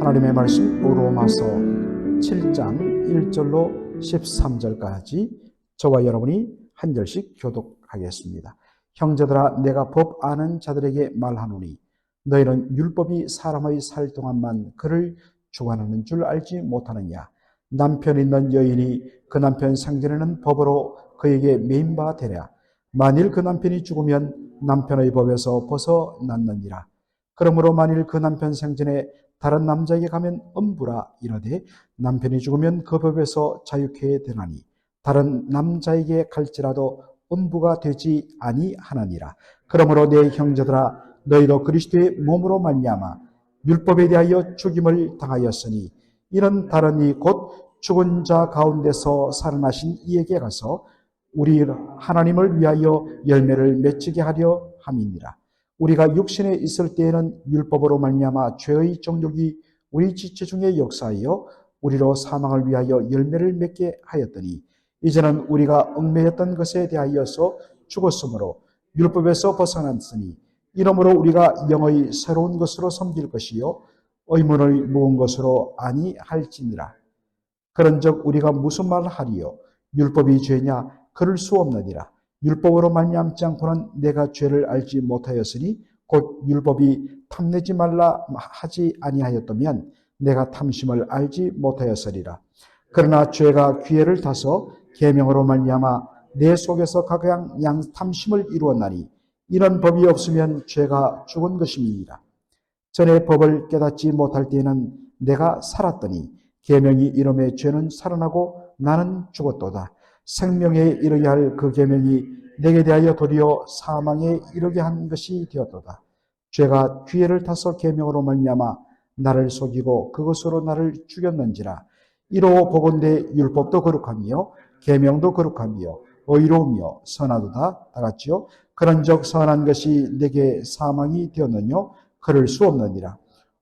하나님의 말씀 로마서 7장 1절로 13절까지 저와 여러분이 한 절씩 교독하겠습니다. 형제들아, 내가 법 아는 자들에게 말하노니 너희는 율법이 사람의 살 동안만 그를 주관하는 줄 알지 못하느냐. 남편 있는 여인이 그 남편 생전에는 법으로 그에게 매인 바 되랴. 만일 그 남편이 죽으면 남편의 법에서 벗어났느니라. 그러므로 만일 그 남편 생전에 다른 남자에게 가면 음부라 이르되 남편이 죽으면 그 법에서 자유케 되나니 다른 남자에게 갈지라도 음부가 되지 아니하느니라. 그러므로 내 형제들아, 너희도 그리스도의 몸으로 말미암아 율법에 대하여 죽임을 당하였으니 이는 다른 이 곧 죽은 자 가운데서 살아나신 이에게 가서 우리 하나님을 위하여 열매를 맺게 하려 함이니라. 우리가 육신에 있을 때에는 율법으로 말미암아 죄의 정욕이 우리 지체 중에 역사하여 우리로 사망을 위하여 열매를 맺게 하였더니 이제는 우리가 얽매였던 것에 대하여서 죽었으므로 율법에서 벗어났으니 이러므로 우리가 영의 새로운 것으로 섬길 것이요 의문의 모은 것으로 아니할지니라. 그런즉 우리가 무슨 말을 하리요? 율법이 죄냐? 그럴 수 없느니라. 율법으로 말미암지 않고는 내가 죄를 알지 못하였으니 곧 율법이 탐내지 말라 하지 아니하였다면 내가 탐심을 알지 못하였으리라. 그러나 죄가 기회를 타서 계명으로 말미암아 내 속에서 각양 탐심을 이루었나니 이런 법이 없으면 죄가 죽은 것임이니라. 전에 법을 깨닫지 못할 때에는 내가 살았더니 계명이 이름에 죄는 살아나고 나는 죽었도다. 생명에 이르게 할 그 계명이 내게 대하여 도리어 사망에 이르게 한 것이 되었도다. 죄가 기회를 타서 계명으로 말미암아 나를 속이고 그것으로 나를 죽였는지라. 이로 보건대 율법도 거룩하며 계명도 거룩하며 의로우며 선하도다. 다 같이요. 그런즉 선한 것이 내게 사망이 되었느냐? 그럴 수 없느니라.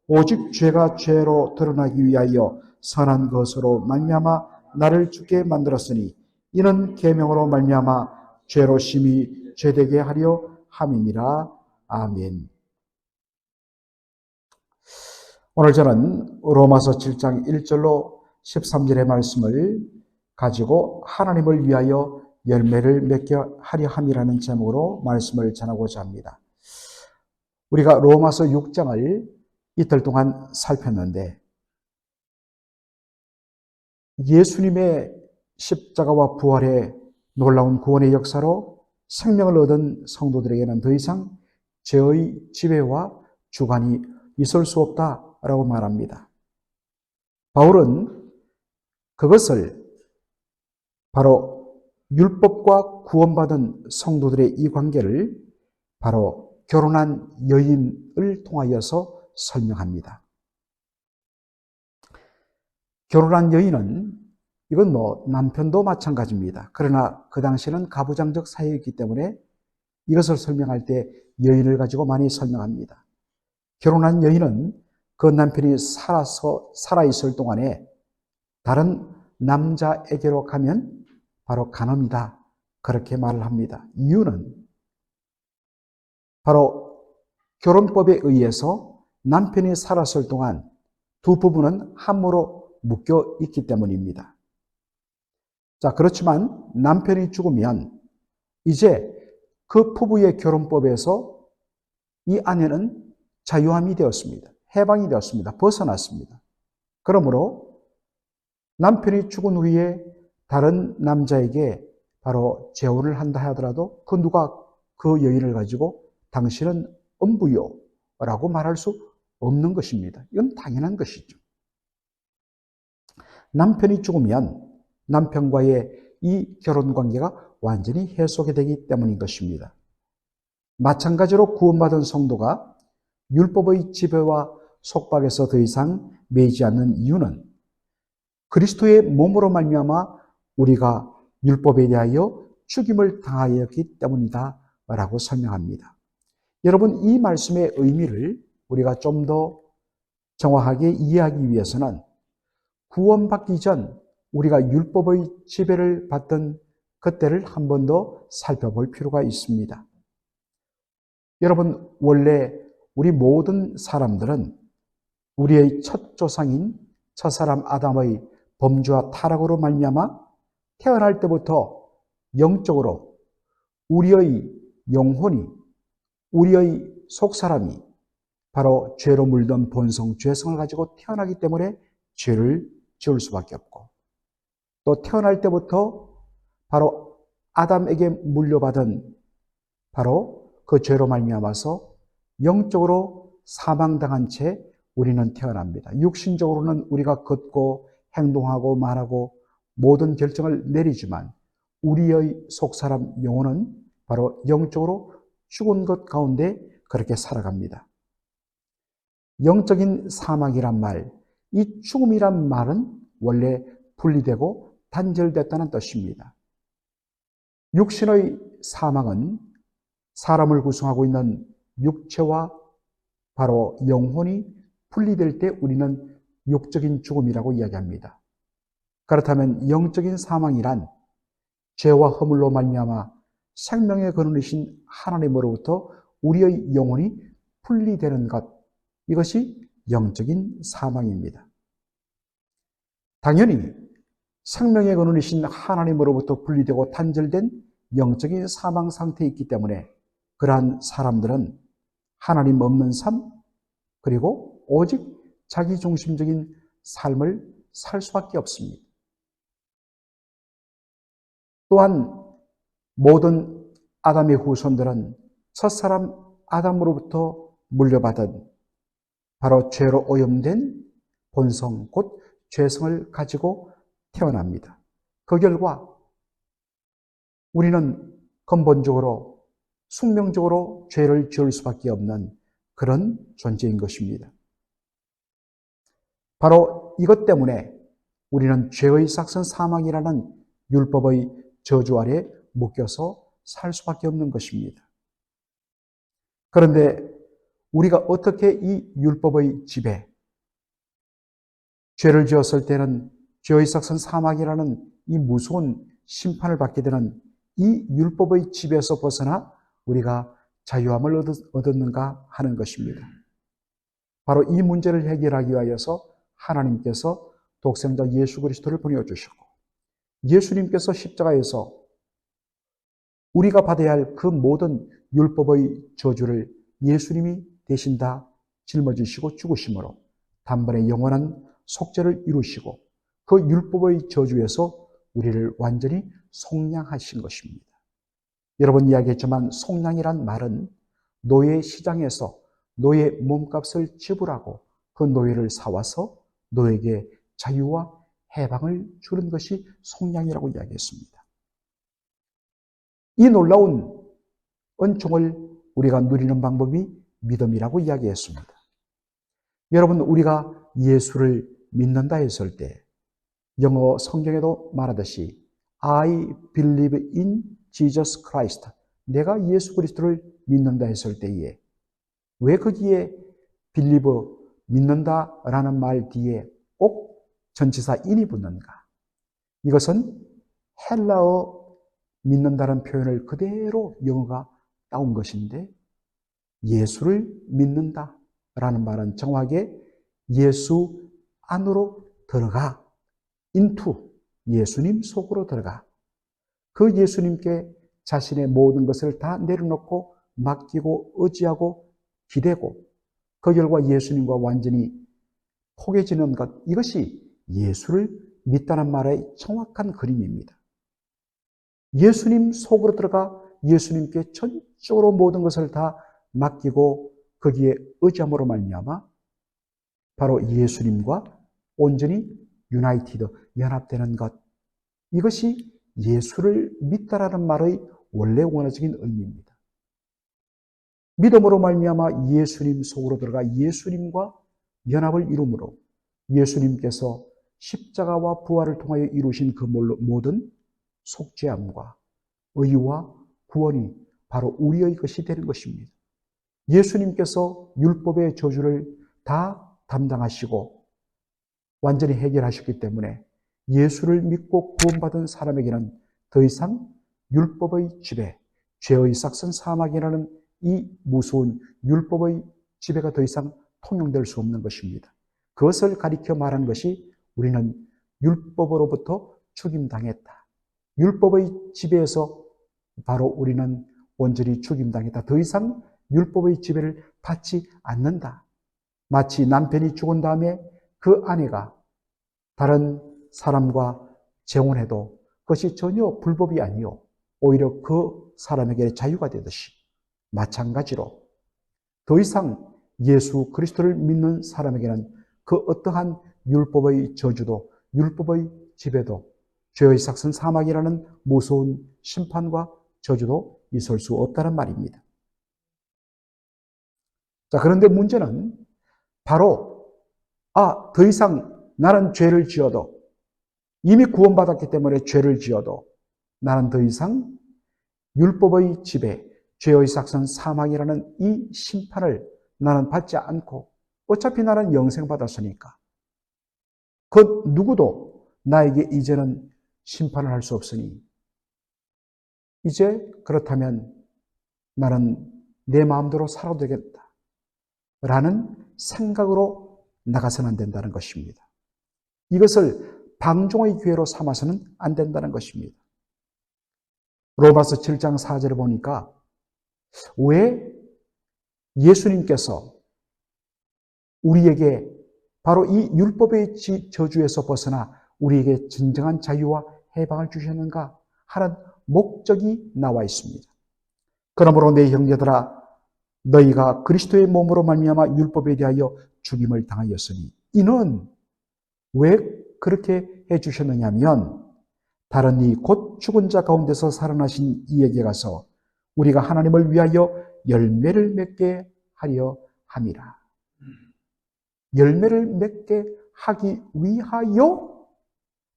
오직 죄가 죄로 드러나기 위하여 선한 것으로 말미암아 나를 죽게 만들었으니 이는 계명으로 말미암아 죄로 심히 죄되게 하려 함이니라. 아멘. 오늘 저는 로마서 7장 1절로 13절의 말씀을 가지고 하나님을 위하여 열매를 맺게 하려 함이라는 제목으로 말씀을 전하고자 합니다. 우리가 로마서 6장을 이틀 동안 살폈는데 예수님의 십자가와 부활의 놀라운 구원의 역사로 생명을 얻은 성도들에게는 더 이상 죄의 지배와 주관이 있을 수 없다라고 말합니다. 바울은 그것을 바로 율법과 구원받은 성도들의 이 관계를 바로 결혼한 여인을 통하여서 설명합니다. 결혼한 여인은 이건 남편도 마찬가지입니다. 그러나 그 당시에는 가부장적 사회였기 때문에 이것을 설명할 때 여인을 가지고 많이 설명합니다. 결혼한 여인은 그 남편이 살아있을 동안에 다른 남자에게로 가면 바로 간음이다. 그렇게 말을 합니다. 이유는 바로 결혼법에 의해서 남편이 살았을 동안 두 부부는 함으로 묶여 있기 때문입니다. 자, 그렇지만 남편이 죽으면 이제 그 부부의 결혼법에서 이 아내는 자유함이 되었습니다. 해방이 되었습니다. 벗어났습니다. 그러므로 남편이 죽은 후에 다른 남자에게 바로 재혼을 한다 하더라도 그 누가 그 여인을 가지고 당신은 음부요라고 말할 수 없는 것입니다. 이건 당연한 것이죠. 남편이 죽으면 남편과의 이 결혼관계가 완전히 해소가 되기 때문인 것입니다. 마찬가지로 구원받은 성도가 율법의 지배와 속박에서 더 이상 매이지 않는 이유는 그리스도의 몸으로 말미암아 우리가 율법에 대하여 죽임을 당하였기 때문이다 라고 설명합니다. 여러분, 이 말씀의 의미를 우리가 좀 더 정확하게 이해하기 위해서는 구원받기 전 우리가 율법의 지배를 받던 그때를 한 번 더 살펴볼 필요가 있습니다. 여러분, 원래 우리 모든 사람들은 우리의 첫 조상인 첫사람 아담의 범죄와 타락으로 말미암아 태어날 때부터 영적으로 우리의 영혼이, 우리의 속사람이 바로 죄로 물든 본성, 죄성을 가지고 태어나기 때문에 죄를 지을 수밖에 없고, 또 태어날 때부터 바로 아담에게 물려받은 바로 그 죄로 말미암아서 영적으로 사망당한 채 우리는 태어납니다. 육신적으로는 우리가 걷고 행동하고 말하고 모든 결정을 내리지만 우리의 속사람 영혼은 바로 영적으로 죽은 것 가운데 그렇게 살아갑니다. 영적인 사망이란 말, 이 죽음이란 말은 원래 분리되고 단절됐다는 뜻입니다. 육신의 사망은 사람을 구성하고 있는 육체와 바로 영혼이 분리될 때 우리는 육적인 죽음이라고 이야기합니다. 그렇다면 영적인 사망이란 죄와 허물로 말미암아 생명의 근원이신 하나님으로부터 우리의 영혼이 분리되는 것, 이것이 영적인 사망입니다. 당연히 생명의 근원이신 하나님으로부터 분리되고 단절된 영적인 사망 상태에 있기 때문에 그러한 사람들은 하나님 없는 삶, 그리고 오직 자기중심적인 삶을 살 수밖에 없습니다. 또한 모든 아담의 후손들은 첫사람 아담으로부터 물려받은 바로 죄로 오염된 본성, 곧 죄성을 가지고 태어납니다. 그 결과 우리는 근본적으로 숙명적으로 죄를 지을 수밖에 없는 그런 존재인 것입니다. 바로 이것 때문에 우리는 죄의 삭선 사망이라는 율법의 저주 아래 묶여서 살 수밖에 없는 것입니다. 그런데 우리가 어떻게 이 율법의 지배, 죄를 지었을 때는 죄의 삭선 사망이라는 이 무서운 심판을 받게 되는 이 율법의 지배에서 벗어나 우리가 자유함을 얻었는가 하는 것입니다. 바로 이 문제를 해결하기 위하여서 하나님께서 독생자 예수 그리스도를 보내주셨고, 예수님께서 십자가에서 우리가 받아야 할 그 모든 율법의 저주를 예수님이 대신 다 짊어지시고 죽으심으로 단번에 영원한 속죄를 이루시고 그 율법의 저주에서 우리를 완전히 속량하신 것입니다. 여러분 이야기했지만 속량이란 말은 노예 시장에서 노예 몸값을 지불하고 그 노예를 사와서 노예에게 자유와 해방을 주는 것이 속량이라고 이야기했습니다. 이 놀라운 은총을 우리가 누리는 방법이 믿음이라고 이야기했습니다. 여러분, 우리가 예수를 믿는다 했을 때 영어 성경에도 말하듯이 I believe in Jesus Christ, 내가 예수 그리스도를 믿는다 했을 때에 왜 거기에 believe, 믿는다라는 말 뒤에 꼭 전치사 in이 붙는가? 이것은 헬라어 믿는다는 표현을 그대로 영어가 따온 것인데, 예수를 믿는다라는 말은 정확하게 예수 안으로 들어가, into, 예수님 속으로 들어가. 그 예수님께 자신의 모든 것을 다 내려놓고 맡기고 의지하고 기대고 그 결과 예수님과 완전히 포개지는 것, 이것이 예수를 믿다는 말의 정확한 그림입니다. 예수님 속으로 들어가 예수님께 전적으로 모든 것을 다 맡기고 거기에 의지함으로 말미암아 바로 예수님과 온전히 유나이티드, 연합되는 것, 이것이 예수를 믿다라는 말의 원래 원어적인 의미입니다. 믿음으로 말미암아 예수님 속으로 들어가 예수님과 연합을 이루므로 예수님께서 십자가와 부활을 통하여 이루신 그 모든 속죄함과 의와 구원이 바로 우리의 것이 되는 것입니다. 예수님께서 율법의 저주를 다 담당하시고 완전히 해결하셨기 때문에 예수를 믿고 구원받은 사람에게는 더 이상 율법의 지배, 죄의 삭선 사막이라는 이 무서운 율법의 지배가 더 이상 통용될 수 없는 것입니다. 그것을 가리켜 말하는 것이 우리는 율법으로부터 죽임당했다. 율법의 지배에서 바로 우리는 온전히 죽임당했다. 더 이상 율법의 지배를 받지 않는다. 마치 남편이 죽은 다음에 그 아내가 다른 사람과 재혼해도 그것이 전혀 불법이 아니요, 오히려 그 사람에게 자유가 되듯이 마찬가지로 더 이상 예수 그리스도를 믿는 사람에게는 그 어떠한 율법의 저주도, 율법의 지배도, 죄의 삭슨 사망이라는 무서운 심판과 저주도 있을 수 없다는 말입니다. 자, 그런데 문제는 바로 더 이상 나는 죄를 지어도, 이미 구원받았기 때문에 죄를 지어도 나는 더 이상 율법의 지배, 죄의 삭선 사망이라는 이 심판을 나는 받지 않고, 어차피 나는 영생 받았으니까 그 누구도 나에게 이제는 심판을 할 수 없으니 이제 그렇다면 나는 내 마음대로 살아도 되겠다 라는 생각으로 나가서는 안 된다는 것입니다. 이것을 방종의 기회로 삼아서는 안 된다는 것입니다. 로마서 7장 4절을 보니까 왜 예수님께서 우리에게 바로 이 율법의 저주에서 벗어나 우리에게 진정한 자유와 해방을 주셨는가 하는 목적이 나와 있습니다. 그러므로 내 형제들아, 너희가 그리스도의 몸으로 말미암아 율법에 대하여 죽임을 당하였으니, 이는 왜 그렇게 해주셨느냐면 다른 이 곧 죽은 자 가운데서 살아나신 이에게 가서 우리가 하나님을 위하여 열매를 맺게 하려 함이라. 열매를 맺게 하기 위하여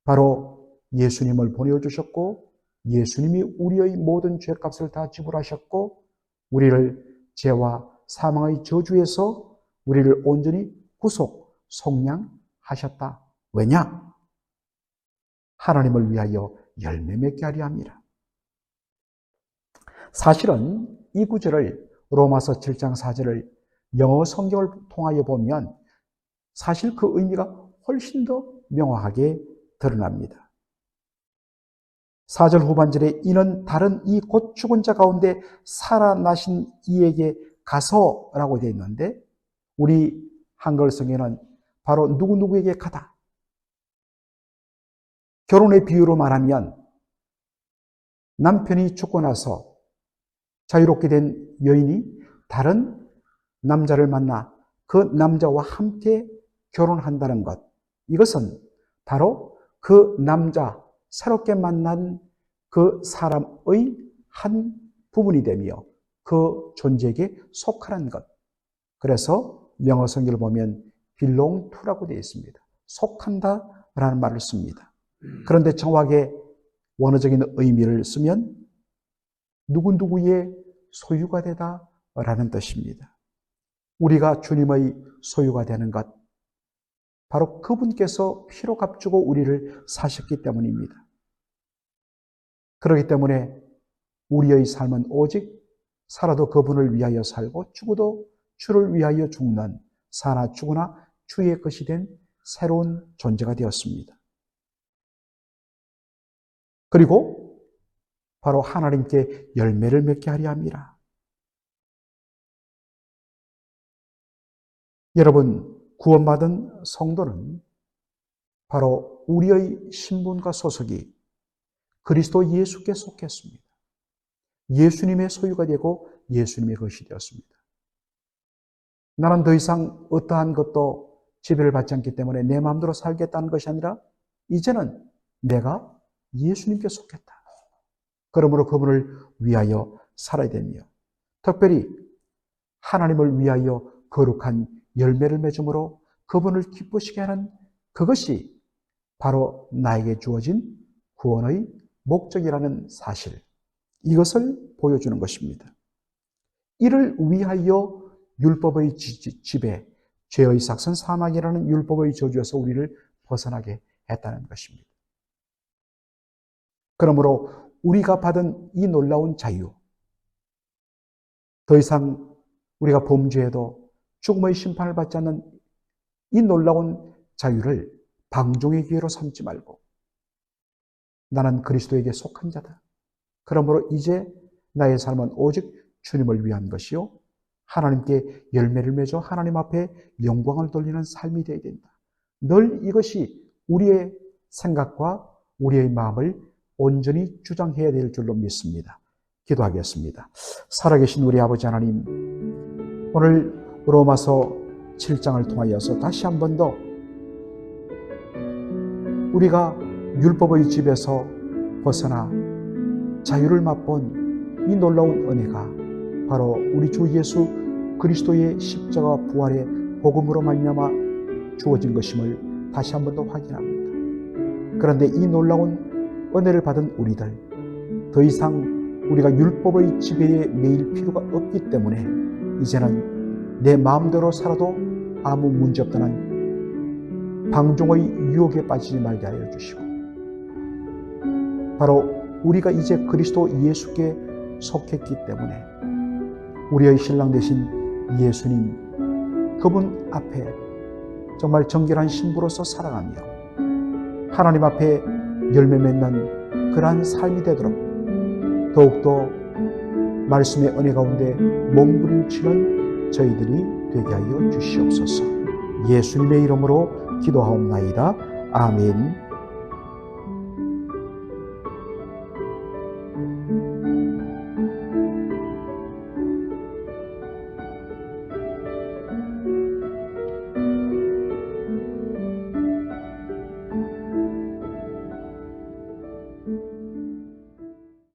바로 예수님을 보내주셨고, 예수님이 우리의 모든 죄값을 다 지불하셨고, 우리를 죄와 사망의 저주에서 우리를 온전히 구속, 속량하셨다. 왜냐? 하나님을 위하여 열매 맺게 하려 함이라. 사실은 이 구절을, 로마서 7장 4절을 영어 성경을 통하여 보면 사실 그 의미가 훨씬 더 명확하게 드러납니다. 4절 후반절에 이는 다른 이 곧 죽은 자 가운데 살아나신 이에게 가서라고 되어 있는데, 우리 한글 성경에는 바로 누구누구에게 가다. 결혼의 비유로 말하면 남편이 죽고 나서 자유롭게 된 여인이 다른 남자를 만나 그 남자와 함께 결혼한다는 것, 이것은 바로 그 남자, 새롭게 만난 그 사람의 한 부분이 되며 그 존재에게 속하는 것. 그래서 영어 성경을 보면 belong to라고 되어 있습니다. 속한다라는 말을 씁니다. 그런데 정확하게 원어적인 의미를 쓰면 누구누구의 소유가 되다라는 뜻입니다. 우리가 주님의 소유가 되는 것, 바로 그분께서 피로 값주고 우리를 사셨기 때문입니다. 그렇기 때문에 우리의 삶은 오직 살아도 그분을 위하여 살고 죽어도 주를 위하여 죽는, 사나 죽으나 주의 것이 된 새로운 존재가 되었습니다. 그리고 바로 하나님께 열매를 맺게 하려 함이라. 여러분, 구원받은 성도는 바로 우리의 신분과 소속이 그리스도 예수께 속했습니다. 예수님의 소유가 되고 예수님의 것이 되었습니다. 나는 더 이상 어떠한 것도 지배를 받지 않기 때문에 내 마음대로 살겠다는 것이 아니라 이제는 내가 예수님께 속했다. 그러므로 그분을 위하여 살아야 되며, 특별히 하나님을 위하여 거룩한 열매를 맺음으로 그분을 기쁘시게 하는 그것이 바로 나에게 주어진 구원의 목적이라는 사실, 이것을 보여주는 것입니다. 이를 위하여 율법의 지배, 죄의 삭선 사망이라는 율법의 저주에서 우리를 벗어나게 했다는 것입니다. 그러므로 우리가 받은 이 놀라운 자유, 더 이상 우리가 범죄해도 죽음의 심판을 받지 않는 이 놀라운 자유를 방종의 기회로 삼지 말고 나는 그리스도에게 속한 자다. 그러므로 이제 나의 삶은 오직 주님을 위한 것이요 하나님께 열매를 맺어 하나님 앞에 영광을 돌리는 삶이 되어야 된다. 늘 이것이 우리의 생각과 우리의 마음을 온전히 주장해야 될 줄로 믿습니다. 기도하겠습니다. 살아계신 우리 아버지 하나님, 오늘 로마서 7장을 통하여서 다시 한 번 더 우리가 율법의 집에서 벗어나 자유를 맛본 이 놀라운 은혜가 바로 우리 주 예수 그리스도의 십자가 부활의 복음으로 말미암아 주어진 것임을 다시 한 번 더 확인합니다. 그런데 이 놀라운 은혜를 받은 우리들, 더 이상 우리가 율법의 지배에 매일 필요가 없기 때문에 이제는 내 마음대로 살아도 아무 문제 없다는 방종의 유혹에 빠지지 말게 하여 주시고, 바로 우리가 이제 그리스도 예수께 속했기 때문에 우리의 신랑 되신 예수님, 그분 앞에 정말 정결한 신부로서 살아가며 하나님 앞에 열매 맺는 그러한 삶이 되도록 더욱더 말씀의 은혜 가운데 몸부림치는 저희들이 되게 하여 주시옵소서. 예수님의 이름으로 기도하옵나이다. 아멘.